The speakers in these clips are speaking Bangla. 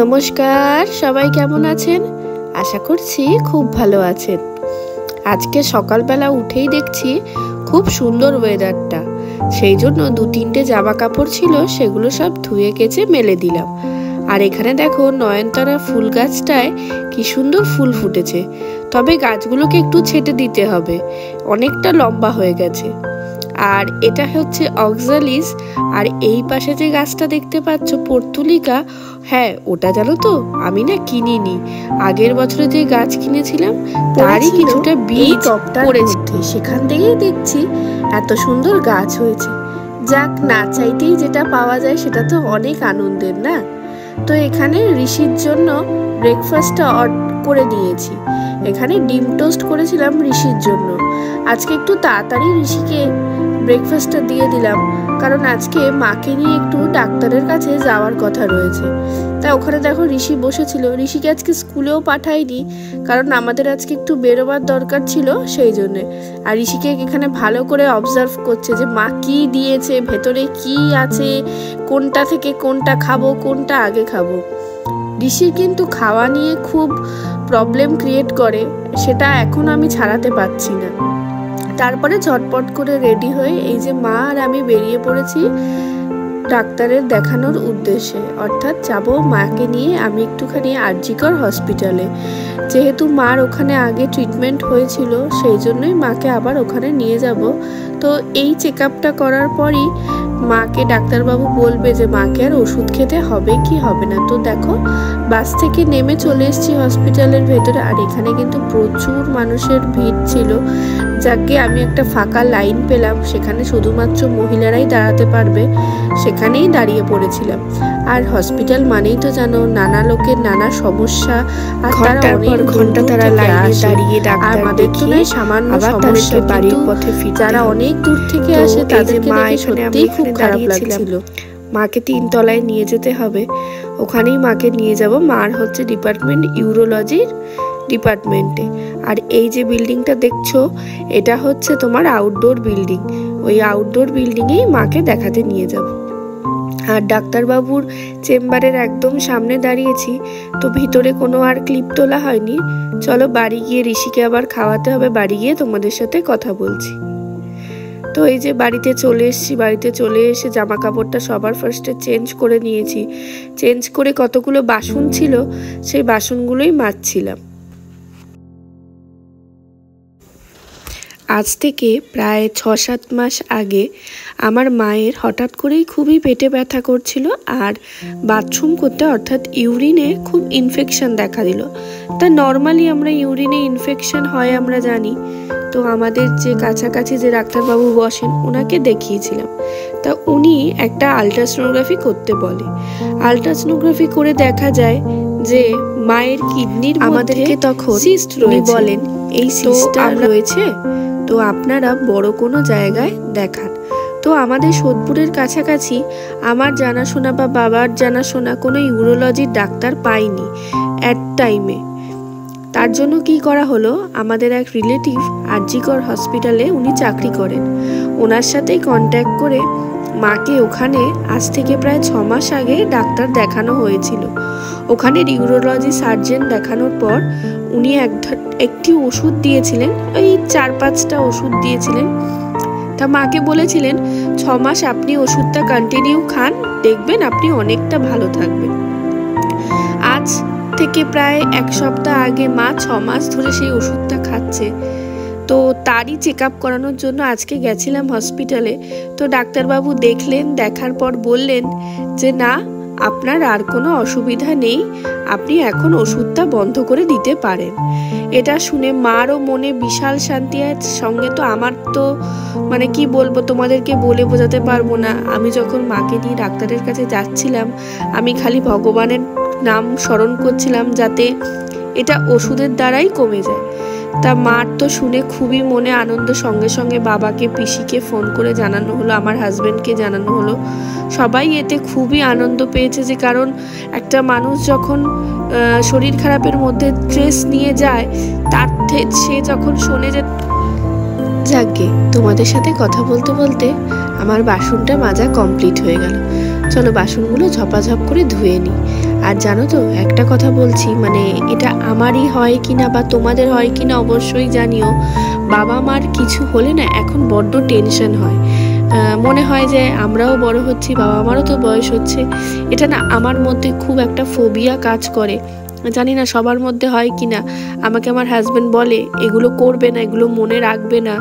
নমস্কার, সবাই কেমন আছেন? আশা করছি খুব ভালো আছেন। আজকে সকালবেলা উঠেই দেখছি খুব সুন্দর ওয়েদারটা, সেই জন্য 2-3টে জামা কাপড় ছিল, সেগুলো সব ধুয়ে কেচে মেলে দিলাম। আর এখানে দেখো নয়নতারা ফুল গাছটায় কি সুন্দর ফুল ফুটেছে, তবে গাছগুলোকে একটু ছেটে দিতে হবে, অনেকটা লম্বা হয়ে গেছে। আর এটা হচ্ছে অক্সালিস, আর এই পাশে যে গাছটা দেখতে পাচ্ছ পর্তুলিকা, হ্যাঁ ওটা জানো তো আমি না কিনিনি, আগের বছরে যে গাছ কিনেছিলাম তারই কিছুটা বীজ পড়েছে, সেখান থেকেই দেখছি এত সুন্দর গাছ হয়েছে। যাক, না চাইতেই যেটা পাওয়া যায় সেটা তো অনেক আনন্দের না। তো এখানে ঋষির জন্য ব্রেকফাস্টটা করে নিয়েছি। এখানে ডিম টোস্ট করেছিলাম ঋষির জন্য। আজকে একটু তাড়াতাড়ি ঋষিকে ব্রেকফাস্টটা দিয়ে দিলাম, কারণ আজকে মাকে নিয়ে একটু ডাক্তারের কাছে যাওয়ার কথা রয়েছে। তাই ওখানে দেখো ঋষি বসেছিল। ঋষিকে আজকে স্কুলেও পাঠাইনি, কারণ আমাদের আজকে একটু বেরোবার দরকার ছিল, সেই জন্যে। আর ঋষিকে এখানে ভালো করে অবজার্ভ করছে যে মা কি দিয়েছে, ভেতরে কি আছে, কোনটা থেকে কোনটা খাবো, কোনটা আগে খাবো। ঋষি কিন্তু খাওয়া নিয়ে খুব প্রবলেম ক্রিয়েট করে, সেটা এখন আমি ছাড়াতে পারছি না। তারপরে ঝটপট করে রেডি হয়ে এই যে মা আর আমি বেরিয়ে পড়েছি ডাক্তারের দেখানোর উদ্দেশ্যে, অর্থাৎ যাব মাকে নিয়ে আমি একটুখানি আরজিকর হসপিটালে। যেহেতু মার ওখানে আগে ট্রিটমেন্ট হয়েছিল, সেই জন্যই মাকে আবার ওখানে নিয়ে যাব। তো এই চেক আপটা করার পরই মাকে ডাক্তারবাবু বলবে যে মাকে আর ওষুধ খেতে হবে কি হবে না। তো দেখো বাস থেকে নেমে চলে এসেছি হসপিটালের ভেতরে, আর এখানে কিন্তু প্রচুর মানুষের ভিড় ছিল। যাকে আমি একটা ফাঁকা লাইন পেলাম, সেখানে শুধুমাত্র মহিলারাই দাঁড়াতে পারবে, সেখানেই দাঁড়িয়ে পড়েছিলাম। আর হসপিটাল মানেই তো জানো নানা লোকের নানা সমস্যা, আর তারা অনেক ঘন্টা তারা লাইনে দাঁড়িয়ে ডাক্তার দেখিয়ে সামান্য সমস্যা বাড়ির পথে ফিরে, যারা অনেক দূর থেকে আসে তাদেরকে দেখে সত্যিই খুব খারাপ লাগছিল। মাকে 3 তলায় নিয়ে যেতে হবে, ওখানেই মাকে নিয়ে যাব। মার হচ্ছে ডিপার্টমেন্ট ইউরোলজির ডিপার্টমেন্টে। আর এই যে বিল্ডিংটা দেখছো, এটা হচ্ছে তোমার আউটডোর বিল্ডিং। ওই আউটডোর বিল্ডিংয়েই মাকে দেখাতে নিয়ে যাব। আর ডাক্তারবাবুর চেম্বারের একদম সামনে দাঁড়িয়েছি, তো ভিতরে কোনো আর ক্লিপ তোলা হয়নি। চলো বাড়ি গিয়ে ঋষিকে আবার খাওয়াতে হবে, বাড়ি গিয়ে তোমাদের সাথে কথা বলছি। তো এই যে বাড়িতে চলে এসেছি, বাড়িতে চলে এসে জামা কাপড়টা সবার ফার্স্টে চেঞ্জ করে নিয়েছি। চেঞ্জ করে কতগুলো বাসন ছিল, সেই বাসনগুলোই মাজছিলাম। আজ থেকে প্রায় 6-7 মাস আগে আমার মায়ের হঠাৎ করেই খুবই পেটে ব্যথা করছিল, আর বাথরুম করতে অর্থাৎ ইউরিনে খুব ইনফেকশন দেখা দিল। তা নর্মালি আমরা ইউরিনে ইনফেকশন হয় আমরা জানি, তো আমাদের যে কাছাকাছি যে ডাক্তারবাবু বসেন ওনাকে দেখিয়েছিলাম। তা উনি একটা আলট্রাসোনোগ্রাফি করতে বলে। আলট্রাসোনোগ্রাফি করে দেখা যায় যে মায়ের কিডনির আমাদেরকে তখন সিস্ট রয়েছে, বলেন এই সিস্টটা রয়েছে, তো আপনারা বড় কোনো জায়গায় দেখান। তো আমাদের সোদপুরের কাছাকাছি আমার জানাশোনা বা বাবার জানাশোনা কোনো ইউরোলজির ডাক্তার পাইনি অ্যাট টাইমে। তার জন্য কি করা হলো, আমাদের এক রিলেটিভ আরজিকর হসপিটালে উনি চাকরি করেন, ওনার সাথেই কন্ট্যাক্ট করে মাকে ওখানে আজ থেকে প্রায় 6 মাস আগে ডাক্তার দেখানো হয়েছিল। ওখানে ইউরোলজি সার্জন দেখানোর পর উনি একটি ওষুধ দিয়েছিলেন, ওই 4-5টা ওষুধ দিয়েছিলেন। তা মাকে বলেছিলেন 6 মাস আপনি ওষুধটা কন্টিনিউ খান, দেখবেন আপনি অনেকটা ভালো থাকবেন। আজ থেকে প্রায় 1 সপ্তাহ আগে মা 6 মাস ধরে সেই ওষুধটা খাচ্ছে। তো তারই চেক আপ করানোর জন্য আজকে গেছিলাম হসপিটালে। তো ডাক্তারবাবু দেখলেন, দেখার পর বললেন যে না, আপনার আর কোনো অসুবিধা নেই, আপনি এখন ওষুধটা বন্ধ করে দিতে পারেন। এটা শুনে মারও মনে বিশাল শান্তি। সঙ্গে তো আমার তো মানে কি বলবো, তোমাদেরকে বলে বোঝাতে পারবো না। আমি যখন মাকে নিয়ে ডাক্তারের কাছে যাচ্ছিলাম, আমি খালি ভগবানের নাম স্মরণ করছিলাম যাতে এটা ওষুধের দ্বারাই কমে যায়। তা মার তো শুনে খুবই মনে আনন্দ। সঙ্গে সঙ্গে বাবাকে, পিসিকে ফোন করে জানানো হলো, আমার হাজব্যান্ডকে জানানো হলো। সবাই এতে খুবই আনন্দ পেয়েছে, যে কারণ একটা মানুষ যখন শরীর খারাপের মধ্যে স্ট্রেস নিয়ে যায়, সে যখন শোনে যে যাকগে, তোমাদের সাথে কথা বলতে বলতে আমার বাসনটা মাজা কমপ্লিট হয়ে গেল। চলো বাসনগুলো ঝপাঝপ করে ধুয়ে নিই। আর জানো তো, একটা কথা বলছি, মানে এটা আমারই হয় কিনা বা তোমাদের হয় কিনা অবশ্যই জানিও, বাবা মার কিছু হলে না এখন বড্ড টেনশন হয়। মনে হয় যে আমরাও বড় হচ্ছি, বাবা মারও তো বয়স হচ্ছে। এটা না আমার মধ্যে খুব একটা ফোবিয়া কাজ করে। জানি না সবার মধ্যে হয় কিনা। আমাকে আমার হাজবেন্ড বলে এগুলো করবে না, এগুলো মনে রাখবে না,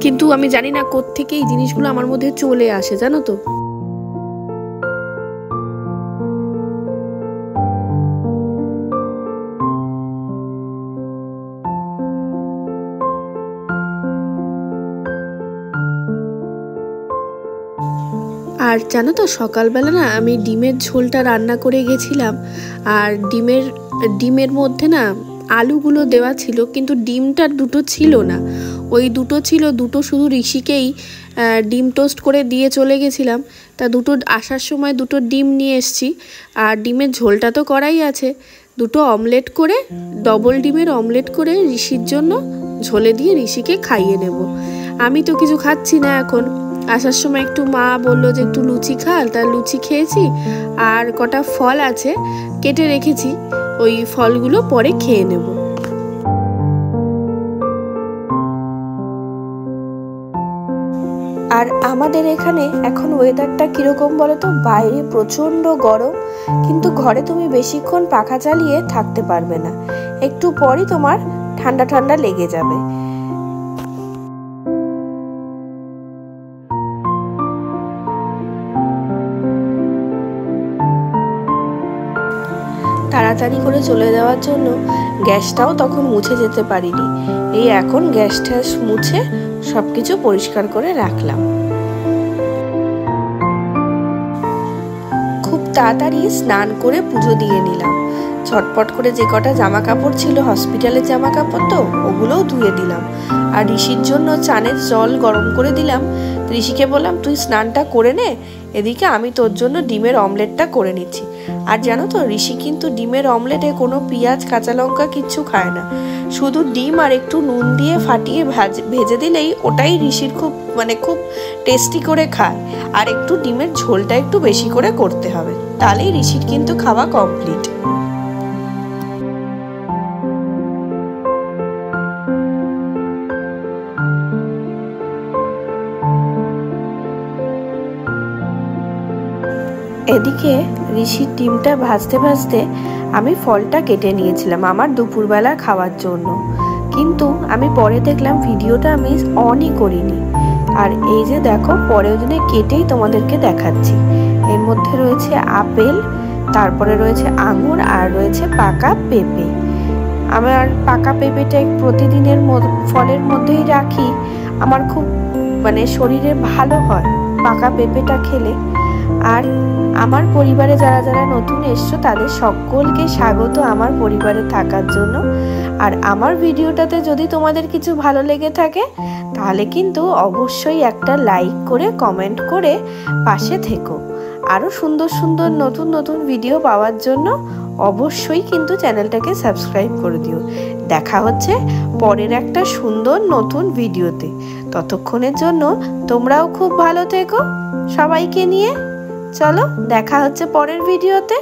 কিন্তু আমি জানি না কোত্থেকে এই জিনিসগুলো আমার মধ্যে চলে আসে, জানো তো। আর জানো তো, সকালবেলা না আমি ডিমের ঝোলটা রান্না করে গেছিলাম। আর ডিমের মধ্যে না আলুগুলো দেওয়া ছিল, কিন্তু ডিমটা দুটো ছিল না। ওই দুটো ছিল, দুটো শুধু ঋষিকেই ডিম টোস্ট করে দিয়ে চলে গেছিলাম। তা দুটো আসার সময় দুটো ডিম নিয়ে এসছি। আর ডিমের ঝোলটা তো করাই আছে, দুটো অমলেট করে, ডবল ডিমের অমলেট করে ঋষির জন্য ঝোলে দিয়ে ঋষিকে খাইয়ে নেব। আমি তো কিছু খাচ্ছি না এখন। আসার সময় একটু মা বললো যে একটু লুচি খা, তার লুচি খেয়েছি। আর কটা ফল আছে কেটে রেখেছি, ওই ফলগুলো পরে খেয়ে নেব। আর আমাদের এখানে এখন ওয়েদারটা কীরকম বলো তো, বাইরে প্রচণ্ড গরম, কিন্তু ঘরে তুমি বেশিক্ষণ পাখা চালিয়ে থাকতে পারবে না, একটু পরই তোমার ঠান্ডা ঠান্ডা লেগে যাবে। তাড়াতাড়ি করে চলে যাওয়ার জন্য গ্যাসটাও তখন মুছে যেতে পারিনি। এই এখন গ্যাস ট্যাস মুছে সব কিছু পরিষ্কার করে রাখলাম। খুব তাড়াতাড়ি স্নান করে পুজো দিয়ে নিলাম। ঝটপট করে যে কটা জামা কাপড় ছিল, হসপিটালের জামা কাপড়, তো ওগুলোও ধুয়ে দিলাম। আর ঋষির জন্য চানের জল গরম করে দিলাম। ঋষিকে বললাম তুই স্নানটা করে নে, এদিকে আমি তোর জন্য ডিমের অমলেটটা করে নিচ্ছি। আর জানো তো, ঋষি কিন্তু ডিমের অমলেটে কোনো পেঁয়াজ কাঁচা লঙ্কা কিচ্ছু খায় না, শুধু ডিম আর একটু নুন দিয়ে ফাটিয়ে ভেজে দিলেই ওটাই ঋষির খুব টেস্টি করে খায়। আর একটু ডিমের ঝোলটা একটু বেশি করে করতে হবে, তাহলেই ঋষির কিন্তু খাওয়া কমপ্লিট। এদিকে ঋষির ডিমটা ভাজতে ভাজতে আমি ফলটা কেটে নিয়েছিলাম আমার দুপুরবেলা খাওয়ার জন্য, কিন্তু আমি পরে দেখলাম ভিডিওটা আমি অনই করিনি। আর এই যে দেখো, পরের দিনে কেটেই তোমাদেরকে দেখাচ্ছি। এর মধ্যে রয়েছে আপেল, তারপরে রয়েছে আঙুর, আর রয়েছে পাকা পেঁপে। আমার পাকা পেঁপেটা প্রতিদিনের ফলের মধ্যেই রাখি, আমার খুব শরীরে ভালো হয় পাকা পেঁপেটা খেলে। আর আমার পরিবারে যারা যারা নতুন এসছো তাদের সকলকে স্বাগত আমার পরিবারে থাকার জন্য। আর আমার ভিডিওটাতে যদি তোমাদের কিছু ভালো লেগে থাকে তাহলে কিন্তু অবশ্যই একটা লাইক করে কমেন্ট করে পাশে থেকো। আরও সুন্দর সুন্দর নতুন নতুন ভিডিও পাওয়ার জন্য অবশ্যই কিন্তু চ্যানেলটাকে সাবস্ক্রাইব করে দিও। দেখা হচ্ছে পরের একটা সুন্দর নতুন ভিডিওতে। ততক্ষণের জন্য তোমরাও খুব ভালো থেকো সবাইকে নিয়ে। চলো দেখা হচ্ছে পরের ভিডিওতে।